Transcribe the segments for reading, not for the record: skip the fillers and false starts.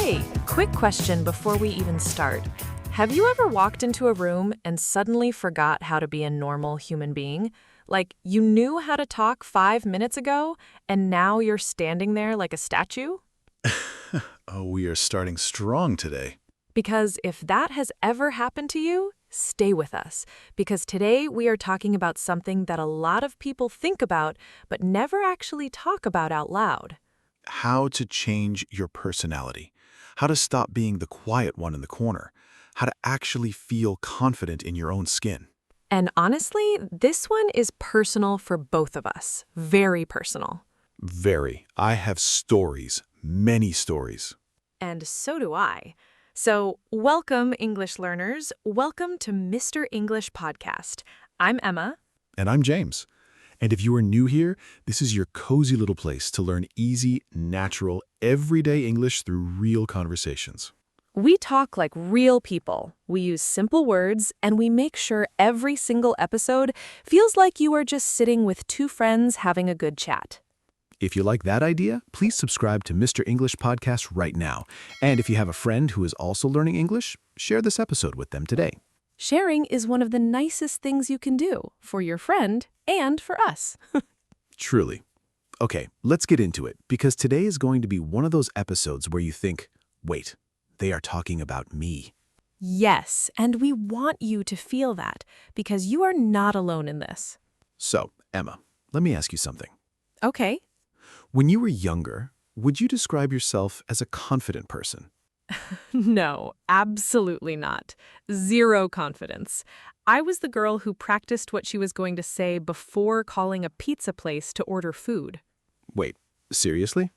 Hey, quick question before we even start. Have you ever walked into a room and suddenly forgot how to be a normal human being? Like you knew how to talk 5 minutes ago, and now you're standing there like a statue? Oh, we are starting strong today. Because if that has ever happened to you, stay with us. Because today we are talking about something that a lot of people think about but never actually talk about out loud. How to change your personality. How to stop being the quiet one in the corner. How to actually feel confident in your own skin. And honestly, this one is personal for both of us. Very personal. Very. I have stories, many stories. And so do I. So, welcome, English learners. Welcome to Mr. English Podcast. I'm Emma. And I'm James. And if you are new here, this is your cozy little place to learn easy, natural, everyday English through real conversations. We talk like real people. We use simple words, and we make sure every single episode feels like you are just sitting with two friends having a good chat. If you like that idea, please subscribe to Mr. English Podcast right now. And if you have a friend who is also learning English, share this episode with them today. Sharing is one of the nicest things you can do for your friend and for us. Truly. Okay, let's get into it, because today is going to be one of those episodes where you think, wait, they are talking about me. Yes, and we want you to feel that because you are not alone in this. So, Emma, let me ask you something. Okay. When you were younger, would you describe yourself as a confident person? No, absolutely not. Zero confidence. I was the girl who practiced what she was going to say before calling a pizza place to order food. Wait, seriously?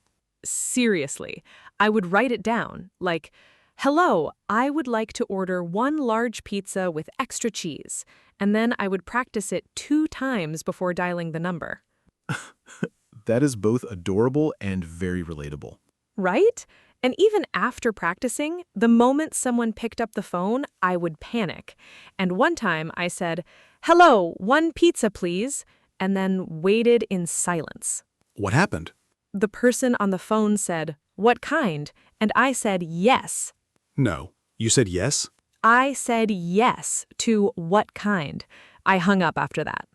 Seriously, I would write it down, like, "Hello, I would like to order one large pizza with extra cheese." And then I would practice it 2 times before dialing the number. That is both adorable and very relatable. Right? And even after practicing, the moment someone picked up the phone, I would panic. And one time I said, "Hello, one pizza, please," and then waited in silence. What happened? The person on the phone said, "What kind?" And I said, "Yes." No. You said yes? I said yes to "what kind." I hung up after that.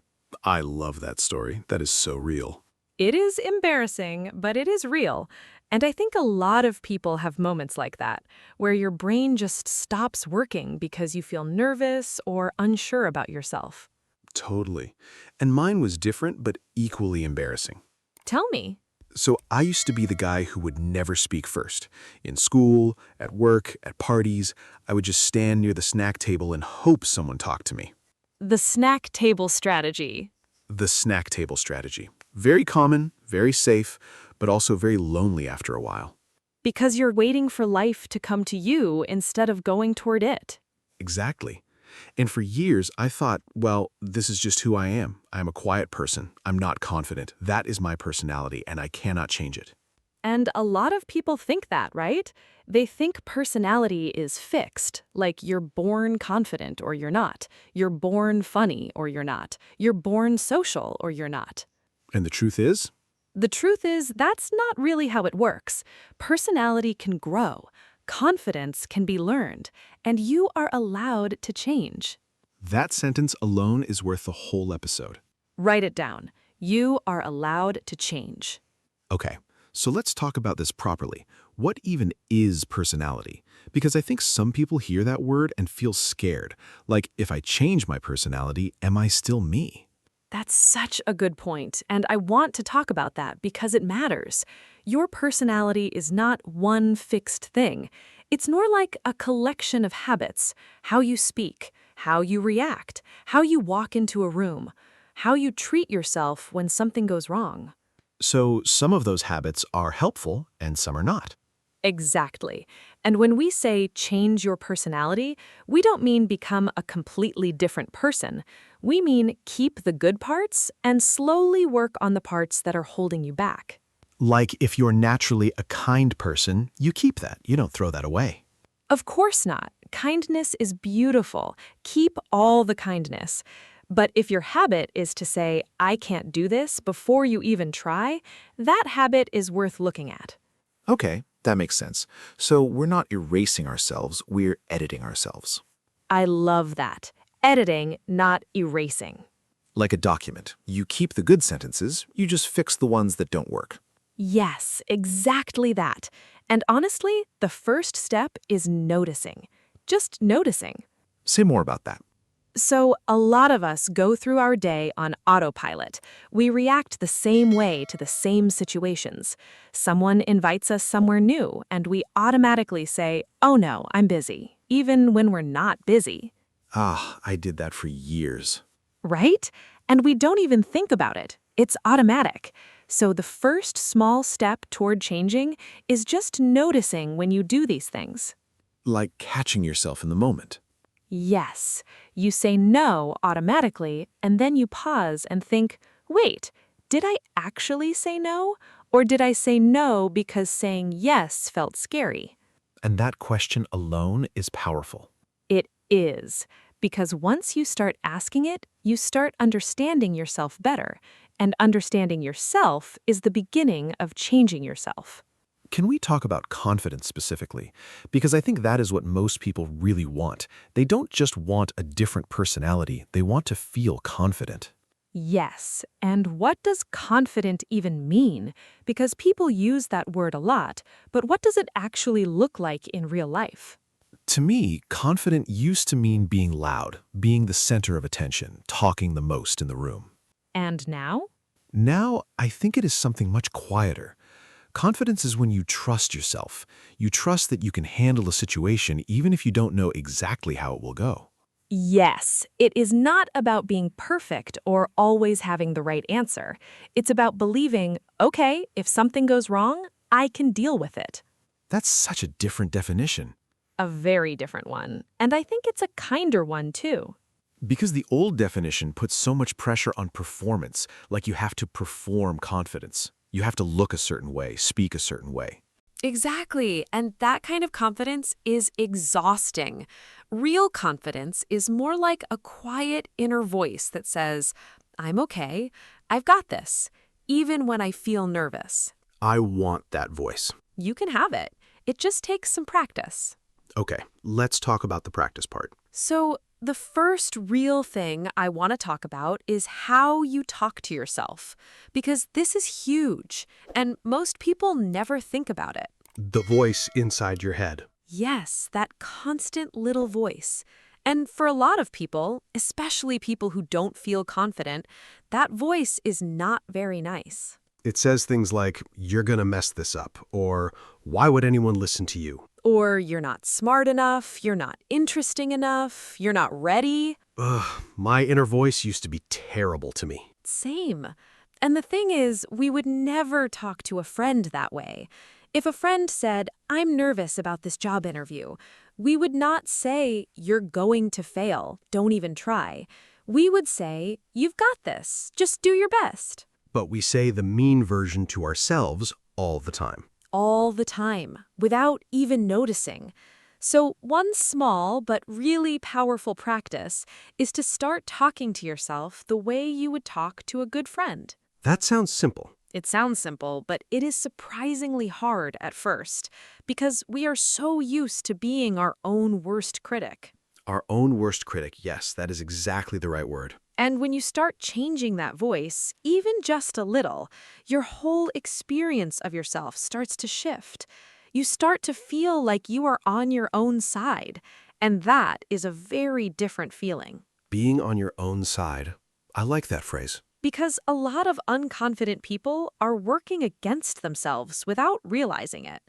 I love that story. That is so real. It is embarrassing, but it is real. And I think a lot of people have moments like that, where your brain just stops working because you feel nervous or unsure about yourself. Totally. And mine was different, but equally embarrassing. Tell me. So I used to be the guy who would never speak first. In school, at work, at parties, I would just stand near the snack table and hope someone talked to me. The snack table strategy. The snack table strategy. Very common, very safe, but also very lonely after a while. Because you're waiting for life to come to you instead of going toward it. Exactly. And for years, I thought, well, this is just who I am. I'm a quiet person. I'm not confident. That is my personality, and I cannot change it. And a lot of people think that, right? They think personality is fixed, like you're born confident or you're not. You're born funny or you're not. You're born social or you're not. And the truth is? The truth is, that's not really how it works. Personality can grow. Confidence can be learned, and you are allowed to change. That sentence alone is worth the whole episode. Write it down. You are allowed to change. Okay, so let's talk about this properly. What even is personality? Because I think some people hear that word and feel scared. Like, if I change my personality, am I still me? That's such a good point, and I want to talk about that because it matters. Your personality is not one fixed thing. It's more like a collection of habits: how you speak, how you react, how you walk into a room, how you treat yourself when something goes wrong. So some of those habits are helpful and some are not. Exactly. And when we say change your personality, we don't mean become a completely different person. We mean keep the good parts and slowly work on the parts that are holding you back. Like if you're naturally a kind person, you keep that. You don't throw that away. Of course not. Kindness is beautiful. Keep all the kindness. But if your habit is to say, "I can't do this," before you even try, that habit is worth looking at. Okay, That makes sense. So we're not erasing ourselves, we're editing ourselves. I love that. Editing, not erasing. Like a document. You keep the good sentences, you just fix the ones that don't work. Yes, exactly that. And honestly, the first step is noticing. Just noticing. Say more about that. So, a lot of us go through our day on autopilot. We react the same way to the same situations. Someone invites us somewhere new, and we automatically say, "Oh no, I'm busy," even when we're not busy. I did that for years. Right? And we don't even think about it. It's automatic. So the first small step toward changing is just noticing when you do these things. Like catching yourself in the moment. Yes, you say no automatically, and then you pause and think, wait, did I actually say no? Or did I say no because saying yes felt scary? And that question alone is powerful. It is. Because once you start asking it, you start understanding yourself better. And understanding yourself is the beginning of changing yourself. Can we talk about confidence specifically? Because I think that is what most people really want. They don't just want a different personality, they want to feel confident. Yes, and what does confident even mean? Because people use that word a lot, but what does it actually look like in real life? To me, confident used to mean being loud, being the center of attention, talking the most in the room. And now? Now, I think it is something much quieter. Confidence is when you trust yourself. You trust that you can handle a situation even if you don't know exactly how it will go. Yes, it is not about being perfect or always having the right answer. It's about believing, okay, if something goes wrong, I can deal with it. That's such a different definition. A very different one. And I think it's a kinder one, too. Because the old definition puts so much pressure on performance, like you have to perform confidence. You have to look a certain way, speak a certain way. Exactly. And that kind of confidence is exhausting. Real confidence is more like a quiet inner voice that says, I'm okay, I've got this, even when I feel nervous. I want that voice. You can have it. It just takes some practice. Okay, let's talk about the practice part. So, the first real thing I want to talk about is how you talk to yourself, because this is huge, and most people never think about it. The voice inside your head. Yes, that constant little voice. And for a lot of people, especially people who don't feel confident, that voice is not very nice. It says things like, you're gonna mess this up, or why would anyone listen to you? Or you're not smart enough, you're not interesting enough, you're not ready. Ugh, my inner voice used to be terrible to me. Same. And the thing is, we would never talk to a friend that way. If a friend said, I'm nervous about this job interview, we would not say, you're going to fail, don't even try. We would say, you've got this, just do your best. But we say the mean version to ourselves all the time. All the time, without even noticing. So one small but really powerful practice is to start talking to yourself the way you would talk to a good friend. That sounds simple. It sounds simple, but it is surprisingly hard at first, because we are so used to being our own worst critic. Our own worst critic, yes, that is exactly the right word. And when you start changing that voice, even just a little, your whole experience of yourself starts to shift. You start to feel like you are on your own side, and that is a very different feeling. Being on your own side. I like that phrase. Because a lot of unconfident people are working against themselves without realizing it.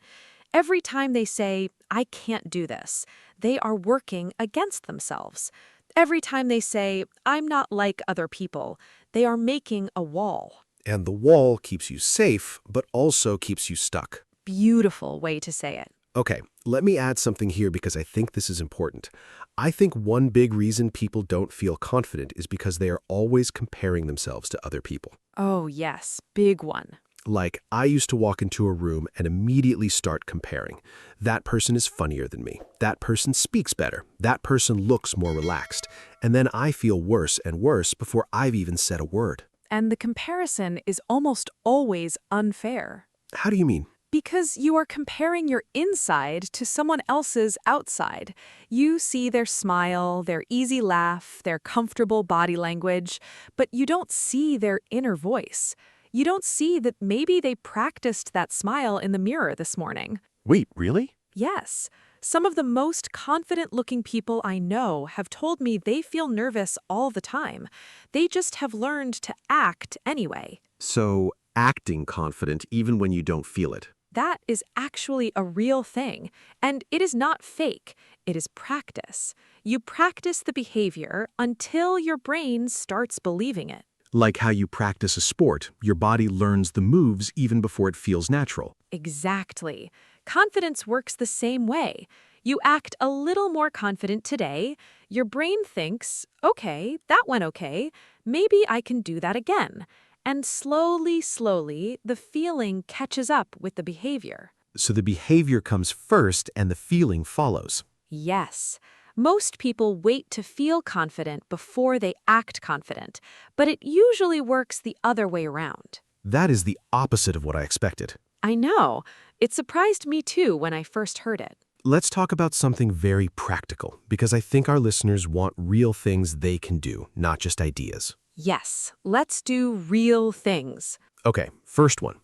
Every time they say, I can't do this, they are working against themselves. Every time they say, I'm not like other people, they are making a wall. And the wall keeps you safe, but also keeps you stuck. Beautiful way to say it. Okay, let me add something here because I think this is important. I think one big reason people don't feel confident is because they are always comparing themselves to other people. Oh, yes, big one. Like, I used to walk into a room and immediately start comparing. That person is funnier than me. That person speaks better. That person looks more relaxed. And then I feel worse and worse before I've even said a word. And the comparison is almost always unfair. How do you mean? Because you are comparing your inside to someone else's outside. You see their smile, their easy laugh, their comfortable body language, but you don't see their inner voice. You don't see that maybe they practiced that smile in the mirror this morning. Wait, really? Yes. Some of the most confident-looking people I know have told me they feel nervous all the time. They just have learned to act anyway. So, acting confident even when you don't feel it. That is actually a real thing, and it is not fake. It is practice. You practice the behavior until your brain starts believing it. Like how you practice a sport, your body learns the moves even before it feels natural. Exactly. Confidence works the same way. You act a little more confident today. Your brain thinks, okay, that went okay. Maybe I can do that again. And slowly, slowly, the feeling catches up with the behavior. So the behavior comes first and the feeling follows. Yes. Most people wait to feel confident before they act confident, but it usually works the other way around. That is the opposite of what I expected. I know. It surprised me too when I first heard it. Let's talk about something very practical, because I think our listeners want real things they can do, not just ideas. Yes, let's do real things. Okay, first one,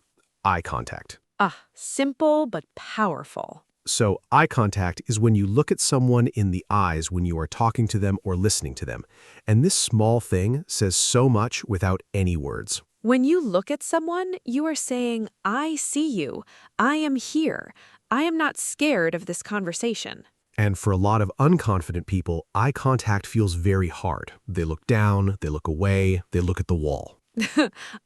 eye contact. Simple but powerful. So, eye contact is when you look at someone in the eyes when you are talking to them or listening to them. And this small thing says so much without any words. When you look at someone, you are saying, I see you. I am here. I am not scared of this conversation. And for a lot of unconfident people, eye contact feels very hard. They look down, they look away, they look at the wall.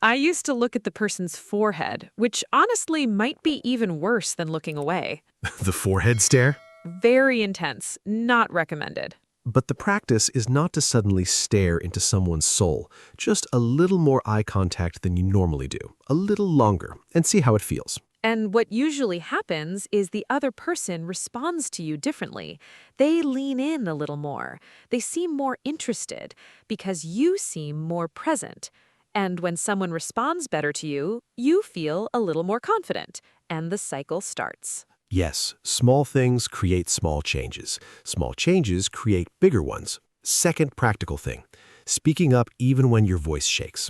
I used to look at the person's forehead, which honestly might be even worse than looking away. The forehead stare? Very intense, not recommended. But the practice is not to suddenly stare into someone's soul, just a little more eye contact than you normally do, a little longer, and see how it feels. And what usually happens is the other person responds to you differently. They lean in a little more. They seem more interested because you seem more present. And when someone responds better to you, you feel a little more confident, and the cycle starts. Yes, small things create small changes. Small changes create bigger ones. Second practical thing, speaking up even when your voice shakes.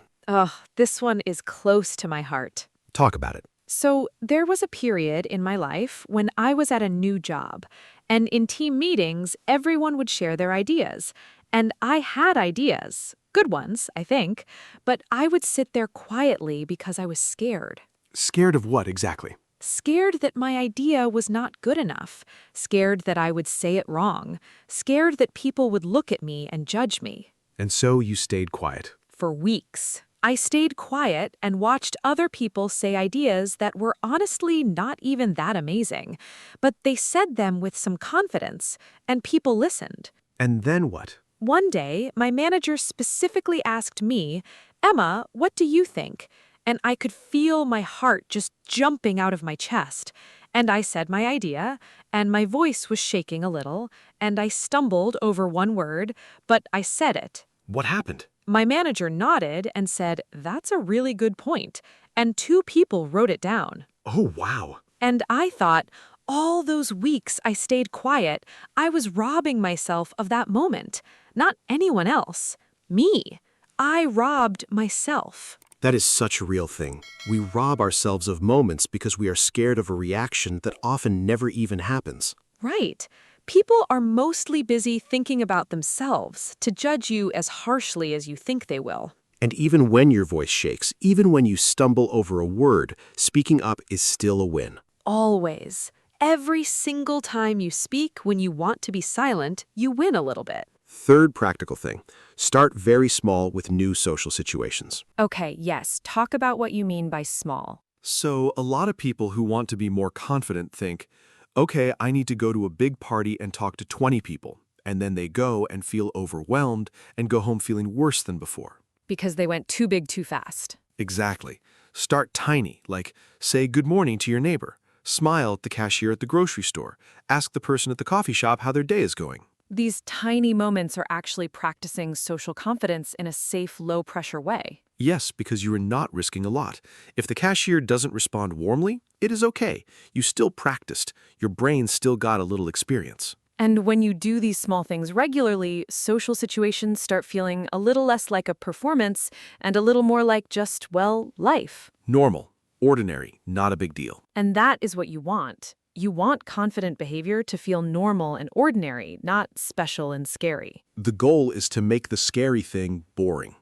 This one is close to my heart. Talk about it. So there was a period in my life when I was at a new job, and in team meetings, everyone would share their ideas. And I had ideas, good ones, I think, but I would sit there quietly because I was scared. Scared of what exactly? Scared that my idea was not good enough, scared that I would say it wrong, scared that people would look at me and judge me. And so you stayed quiet. For weeks, I stayed quiet and watched other people say ideas that were honestly not even that amazing, but they said them with some confidence, and people listened. And then what? One day, my manager specifically asked me, Emma, what do you think? And I could feel my heart just jumping out of my chest. And I said my idea, and my voice was shaking a little, and I stumbled over one word, but I said it. What happened? My manager nodded and said, that's a really good point, and 2 people wrote it down. Oh, wow. And I thought, all those weeks I stayed quiet, I was robbing myself of that moment. Not anyone else. Me. I robbed myself. That is such a real thing. We rob ourselves of moments because we are scared of a reaction that often never even happens. Right. People are mostly busy thinking about themselves to judge you as harshly as you think they will. And even when your voice shakes, even when you stumble over a word, speaking up is still a win. Always. Every single time you speak when you want to be silent, you win a little bit. Third practical thing, start very small with new social situations. Okay, yes. Talk about what you mean by small. So a lot of people who want to be more confident think, okay, I need to go to a big party and talk to 20 people. And then they go and feel overwhelmed and go home feeling worse than before. Because they went too big too fast. Exactly. Start tiny, like say good morning to your neighbor. Smile at the cashier at the grocery store. Ask the person at the coffee shop how their day is going. These tiny moments are actually practicing social confidence in a safe, low-pressure way. Yes, because you are not risking a lot. If the cashier doesn't respond warmly, it is okay. You still practiced. Your brain still got a little experience. And when you do these small things regularly, social situations start feeling a little less like a performance and a little more like just, well, life. Normal, ordinary, not a big deal. And that is what you want. You want confident behavior to feel normal and ordinary, not special and scary. The goal is to make the scary thing boring.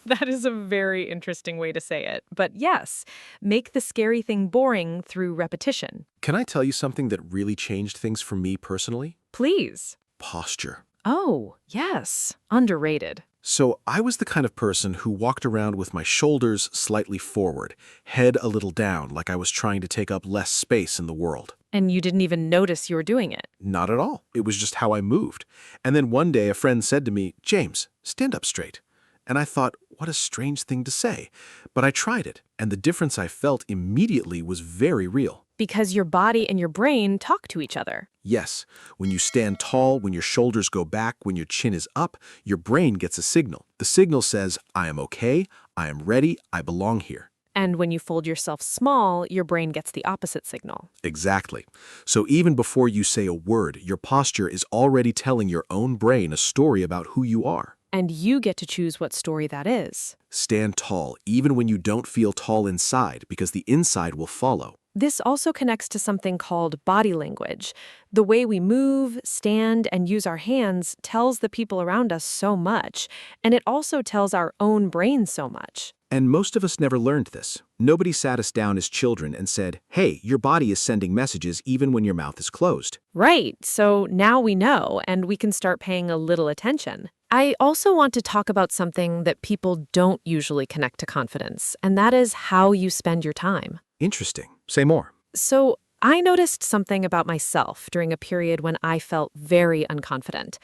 That is a very interesting way to say it. But yes, make the scary thing boring through repetition. Can I tell you something that really changed things for me personally? Please. Posture. Oh, yes. Underrated. So I was the kind of person who walked around with my shoulders slightly forward, head a little down, like I was trying to take up less space in the world. And you didn't even notice you were doing it. Not at all. It was just how I moved. And then one day a friend said to me, "James, stand up straight." And I thought, what a strange thing to say. But I tried it, and the difference I felt immediately was very real. Because your body and your brain talk to each other. Yes, when you stand tall, when your shoulders go back, when your chin is up, your brain gets a signal. The signal says, I am okay, I am ready, I belong here. And when you fold yourself small, your brain gets the opposite signal. Exactly. So even before you say a word, your posture is already telling your own brain a story about who you are. And you get to choose what story that is. Stand tall, even when you don't feel tall inside, because the inside will follow. This also connects to something called body language. The way we move, stand, and use our hands tells the people around us so much, and it also tells our own brain so much. And most of us never learned this. Nobody sat us down as children and said, hey, your body is sending messages even when your mouth is closed. Right, so now we know, and we can start paying a little attention. I also want to talk about something that people don't usually connect to confidence, and that is how you spend your time. Interesting. Say more. So I noticed something about myself during a period when I felt very unconfident.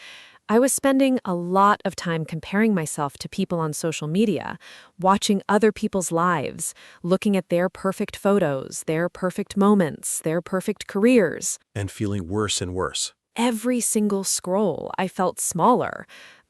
I was spending a lot of time comparing myself to people on social media, watching other people's lives, looking at their perfect photos, their perfect moments, their perfect careers. And feeling worse and worse. Every single scroll, I felt smaller.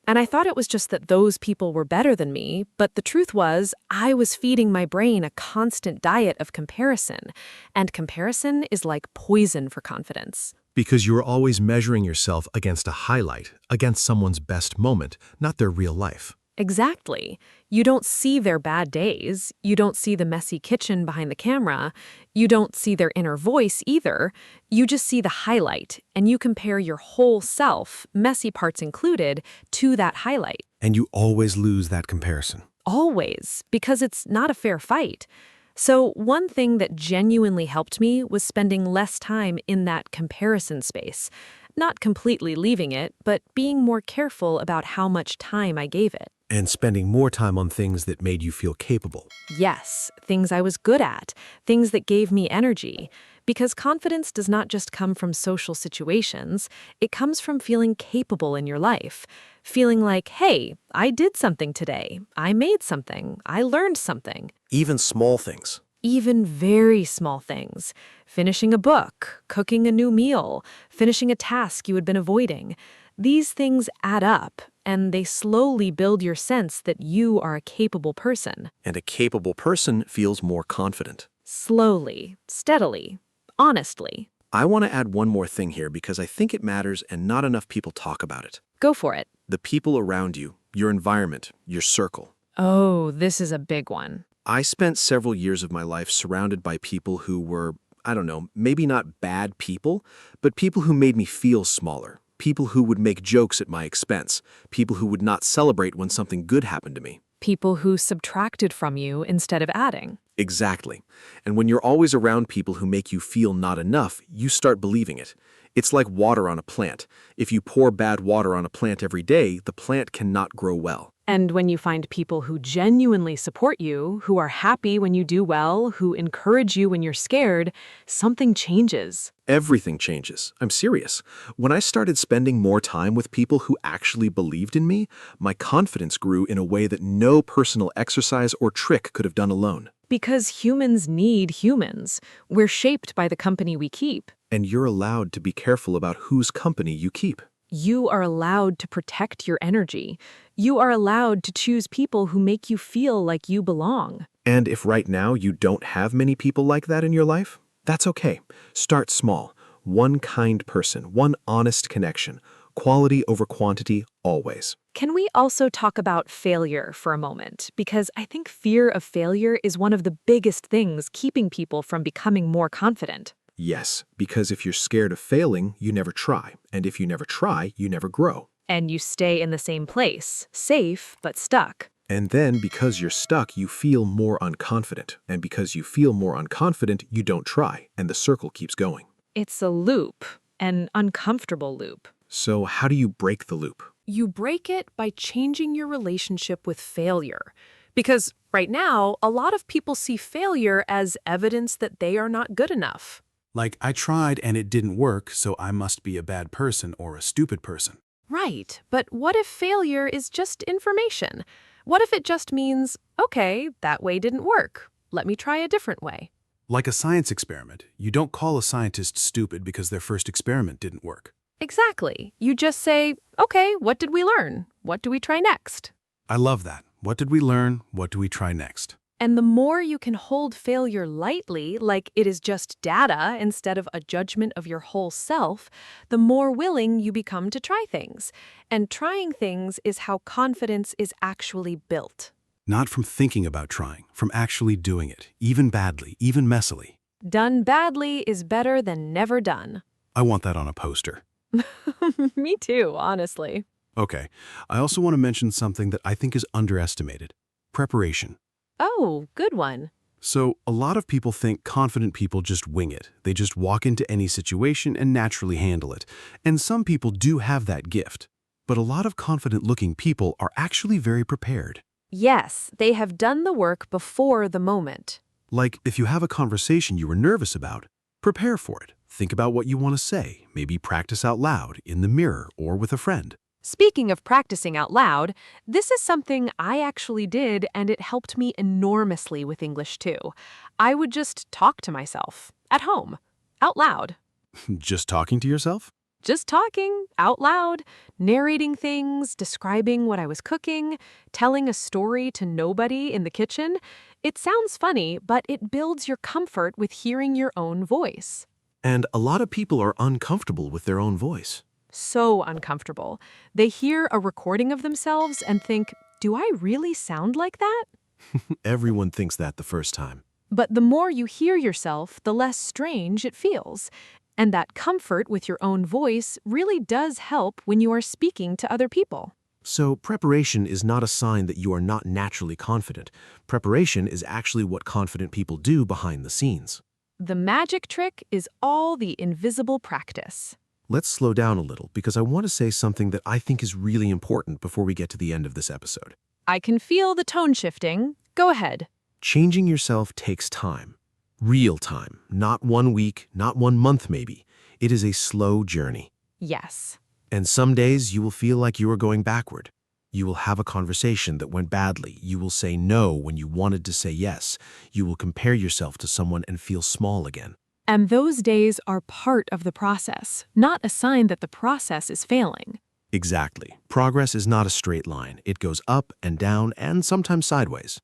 And I thought it was just that those people were better than me, but the truth was I was feeding my brain a constant diet of comparison. And comparison is like poison for confidence. Because you are always measuring yourself against a highlight, against someone's best moment, not their real life. Exactly. You don't see their bad days. You don't see the messy kitchen behind the camera. You don't see their inner voice either. You just see the highlight, and you compare your whole self, messy parts included, to that highlight. And you always lose that comparison. Always, because it's not a fair fight. So one thing that genuinely helped me was spending less time in that comparison space. Not completely leaving it, but being more careful about how much time I gave it. And spending more time on things that made you feel capable. Yes, things I was good at, things that gave me energy. Because confidence does not just come from social situations, it comes from feeling capable in your life. Feeling like, hey, I did something today, I made something, I learned something. Even small things. Even very small things. Finishing a book, cooking a new meal, finishing a task you had been avoiding. These things add up, and they slowly build your sense that you are a capable person. And a capable person feels more confident. Slowly, steadily, honestly. I want to add one more thing here because I think it matters and not enough people talk about it. Go for it. The people around you, your environment, your circle. Oh, this is a big one. I spent several years of my life surrounded by people who were, I don't know, maybe not bad people, but people who made me feel smaller. People who would make jokes at my expense. People who would not celebrate when something good happened to me. People who subtracted from you instead of adding. Exactly. And when you're always around people who make you feel not enough, you start believing it. It's like water on a plant. If you pour bad water on a plant every day, the plant cannot grow well. And when you find people who genuinely support you, who are happy when you do well, who encourage you when you're scared, something changes. Everything changes. I'm serious. When I started spending more time with people who actually believed in me, my confidence grew in a way that no personal exercise or trick could have done alone. Because humans need humans. We're shaped by the company we keep. And you're allowed to be careful about whose company you keep. You are allowed to protect your energy. You are allowed to choose people who make you feel like you belong. And if right now you don't have many people like that in your life, that's okay. Start small. One kind person, one honest connection. Quality over quantity, always. Can we also talk about failure for a moment? Because I think fear of failure is one of the biggest things keeping people from becoming more confident. Yes, because if you're scared of failing, you never try. And if you never try, you never grow. And you stay in the same place, safe but stuck. And then, because you're stuck, you feel more unconfident. And because you feel more unconfident, you don't try. And the circle keeps going. It's a loop, an uncomfortable loop. So how do you break the loop? You break it by changing your relationship with failure. Because right now, a lot of people see failure as evidence that they are not good enough. Like, I tried and it didn't work, so I must be a bad person or a stupid person. Right, but what if failure is just information? What if it just means, okay, that way didn't work. Let me try a different way. Like a science experiment, you don't call a scientist stupid because their first experiment didn't work. Exactly. You just say, okay, what did we learn? What do we try next? I love that. What did we learn? What do we try next? And the more you can hold failure lightly, like it is just data instead of a judgment of your whole self, the more willing you become to try things. And trying things is how confidence is actually built. Not from thinking about trying, from actually doing it, even badly, even messily. Done badly is better than never done. I want that on a poster. Me too, honestly. Okay, I also want to mention something that I think is underestimated. Preparation. Oh, good one. So, a lot of people think confident people just wing it. They just walk into any situation and naturally handle it. And some people do have that gift. But a lot of confident-looking people are actually very prepared. Yes, they have done the work before the moment. Like, if you have a conversation you were nervous about, prepare for it. Think about what you want to say. Maybe practice out loud, in the mirror, or with a friend. Speaking of practicing out loud, this is something I actually did, and it helped me enormously with English too. I would just talk to myself, at home, out loud. Just talking to yourself? Just talking, out loud, narrating things, describing what I was cooking, telling a story to nobody in the kitchen. It sounds funny, but it builds your comfort with hearing your own voice. And a lot of people are uncomfortable with their own voice. So uncomfortable. They hear a recording of themselves and think, do I really sound like that? Everyone thinks that the first time. But the more you hear yourself, the less strange it feels. And that comfort with your own voice really does help when you are speaking to other people. So preparation is not a sign that you are not naturally confident. Preparation is actually what confident people do behind the scenes. The magic trick is all the invisible practice. Let's slow down a little because I want to say something that I think is really important before we get to the end of this episode. I can feel the tone shifting. Go ahead. Changing yourself takes time. Real time. Not 1 week, not 1 month maybe. It is a slow journey. Yes. And some days you will feel like you are going backward. You will have a conversation that went badly. You will say no when you wanted to say yes. You will compare yourself to someone and feel small again. And those days are part of the process, not a sign that the process is failing. Exactly. Progress is not a straight line. It goes up and down and sometimes sideways.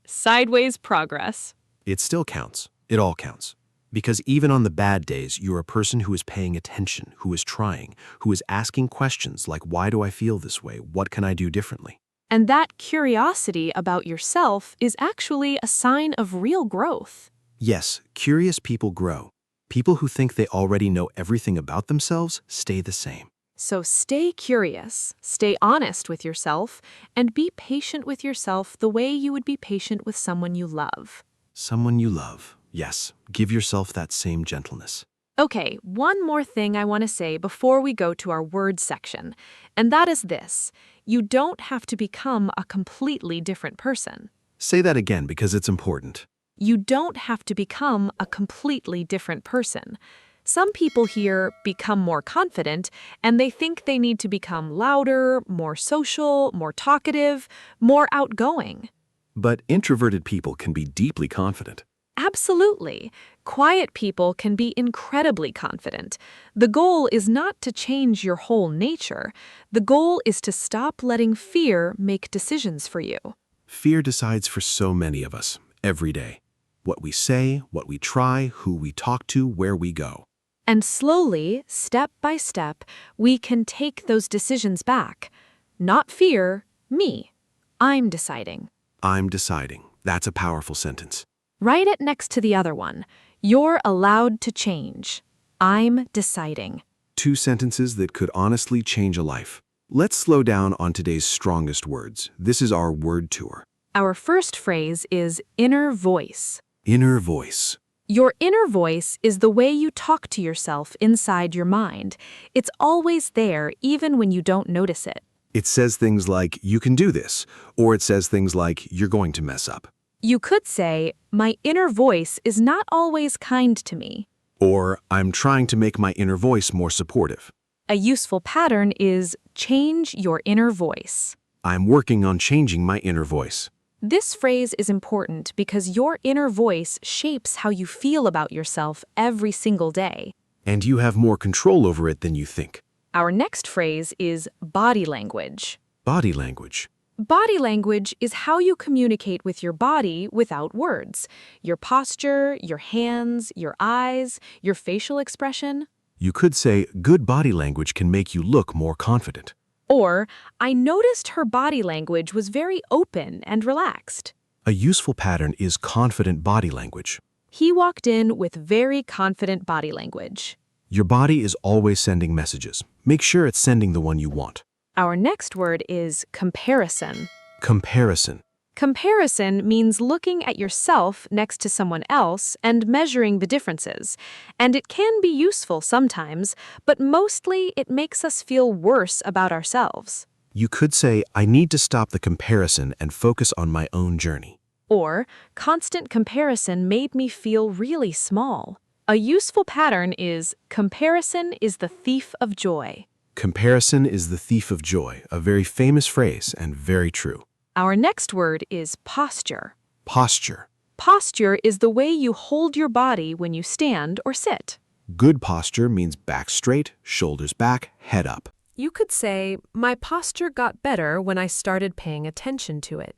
Sideways progress. It still counts. It all counts. Because even on the bad days, you're a person who is paying attention, who is trying, who is asking questions like, why do I feel this way? What can I do differently? And that curiosity about yourself is actually a sign of real growth. Yes, curious people grow. People who think they already know everything about themselves stay the same. So stay curious, stay honest with yourself, and be patient with yourself the way you would be patient with someone you love. Someone you love. Yes, give yourself that same gentleness. Okay, one more thing I want to say before we go to our word section, and that is this. You don't have to become a completely different person. Say that again because it's important. You don't have to become a completely different person. Some people here become more confident, and they think they need to become louder, more social, more talkative, more outgoing. But introverted people can be deeply confident. Absolutely. Quiet people can be incredibly confident. The goal is not to change your whole nature. The goal is to stop letting fear make decisions for you. Fear decides for so many of us, every day. What we say, what we try, who we talk to, where we go. And slowly, step by step, we can take those decisions back. Not fear, me. I'm deciding. I'm deciding. That's a powerful sentence. Write it next to the other one. You're allowed to change. I'm deciding. 2 sentences that could honestly change a life. Let's slow down on today's strongest words. This is our word tour. Our first phrase is inner voice. Inner voice. Your inner voice is the way you talk to yourself inside your mind. It's always there, even when you don't notice it. It says things like, you can do this, or it says things like, you're going to mess up. You could say, my inner voice is not always kind to me. Or, I'm trying to make my inner voice more supportive. A useful pattern is change your inner voice. I'm working on changing my inner voice. This phrase is important because your inner voice shapes how you feel about yourself every single day. And you have more control over it than you think. Our next phrase is body language. Body language. Body language is how you communicate with your body without words. Your posture, your hands, your eyes, your facial expression. You could say, good body language can make you look more confident. Or, I noticed her body language was very open and relaxed. A useful pattern is confident body language. He walked in with very confident body language. Your body is always sending messages. Make sure it's sending the one you want. Our next word is comparison. Comparison. Comparison means looking at yourself next to someone else and measuring the differences. And it can be useful sometimes, but mostly it makes us feel worse about ourselves. You could say, I need to stop the comparison and focus on my own journey. Or, constant comparison made me feel really small. A useful pattern is comparison is the thief of joy. Comparison is the thief of joy, a very famous phrase and very true. Our next word is posture. Posture. Posture is the way you hold your body when you stand or sit. Good posture means back straight, shoulders back, head up. You could say, my posture got better when I started paying attention to it.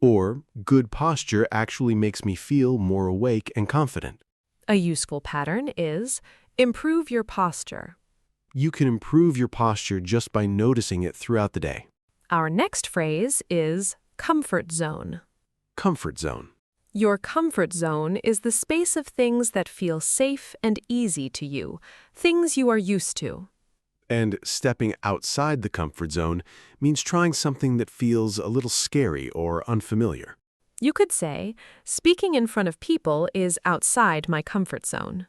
Or, good posture actually makes me feel more awake and confident. A useful pattern is improve your posture. You can improve your posture just by noticing it throughout the day. Our next phrase is comfort zone. Comfort zone. Your comfort zone is the space of things that feel safe and easy to you, things you are used to. And stepping outside the comfort zone means trying something that feels a little scary or unfamiliar. You could say, speaking in front of people is outside my comfort zone.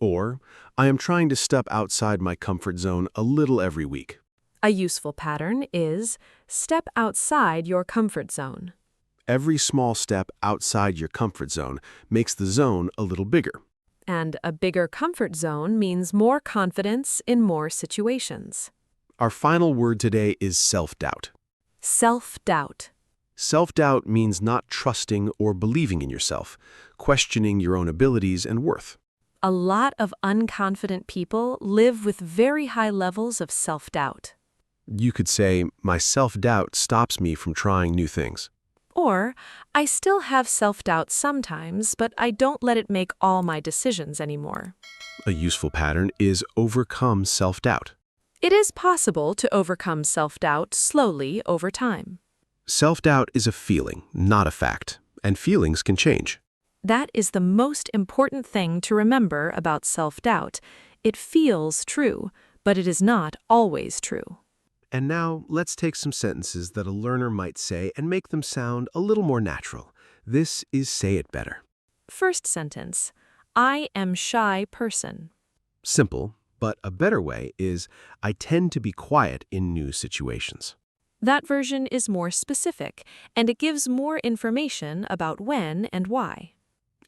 Or, I am trying to step outside my comfort zone a little every week. A useful pattern is step outside your comfort zone. Every small step outside your comfort zone makes the zone a little bigger. And a bigger comfort zone means more confidence in more situations. Our final word today is self-doubt. Self-doubt. Self-doubt means not trusting or believing in yourself, questioning your own abilities and worth. A lot of unconfident people live with very high levels of self-doubt. You could say, my self-doubt stops me from trying new things. Or, I still have self-doubt sometimes, but I don't let it make all my decisions anymore. A useful pattern is overcome self-doubt. It is possible to overcome self-doubt slowly over time. Self-doubt is a feeling, not a fact, and feelings can change. That is the most important thing to remember about self-doubt. It feels true, but it is not always true. And now, let's take some sentences that a learner might say and make them sound a little more natural. This is Say It Better. First sentence, I am shy person. Simple, but a better way is, I tend to be quiet in new situations. That version is more specific, and it gives more information about when and why.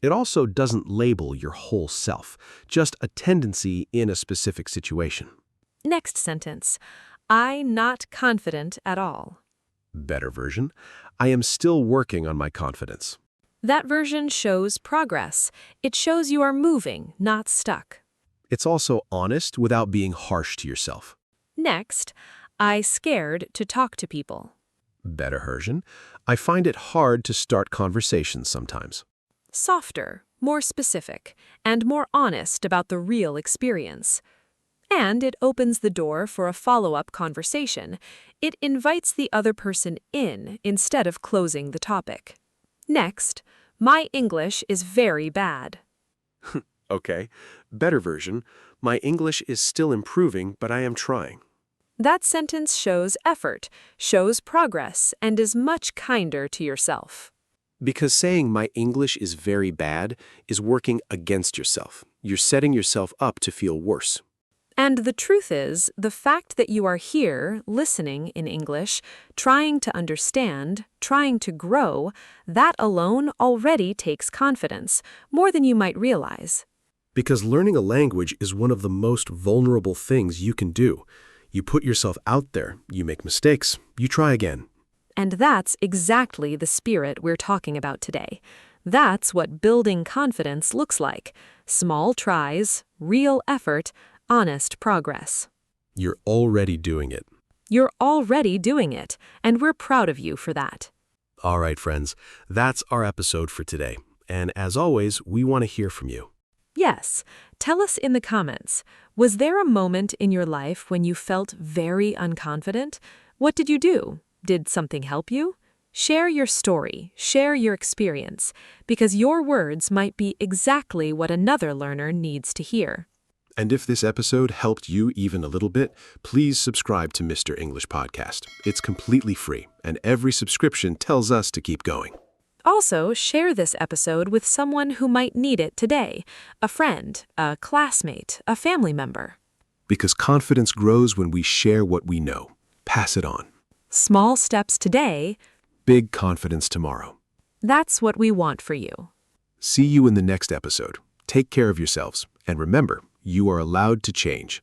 It also doesn't label your whole self, just a tendency in a specific situation. Next sentence, I not confident at all. Better version, I am still working on my confidence. That version shows progress. It shows you are moving, not stuck. It's also honest without being harsh to yourself. Next, I scared to talk to people. Better version, I find it hard to start conversations sometimes. Softer, more specific, and more honest about the real experience. And it opens the door for a follow-up conversation. It invites the other person in instead of closing the topic. Next, my English is very bad. Okay, better version, my English is still improving, but I am trying. That sentence shows effort, shows progress, and is much kinder to yourself. Because saying my English is very bad is working against yourself. You're setting yourself up to feel worse. And the truth is, the fact that you are here, listening in English, trying to understand, trying to grow, that alone already takes confidence, more than you might realize. Because learning a language is one of the most vulnerable things you can do. You put yourself out there, you make mistakes, you try again. And that's exactly the spirit we're talking about today. That's what building confidence looks like. Small tries, real effort, honest progress. You're already doing it. You're already doing it, and we're proud of you for that. All right, friends, that's our episode for today. And as always, we want to hear from you. Yes, tell us in the comments, was there a moment in your life when you felt very unconfident? What did you do? Did something help you? Share your story, share your experience, because your words might be exactly what another learner needs to hear. And if this episode helped you even a little bit, please subscribe to Mr. English Podcast. It's completely free, and every subscription tells us to keep going. Also, share this episode with someone who might need it today, a friend, a classmate, a family member. Because confidence grows when we share what we know. Pass it on. Small steps today, Big confidence tomorrow. that's what we want for you. See you in the next episode. Take care of yourselves, and remember, you are allowed to change.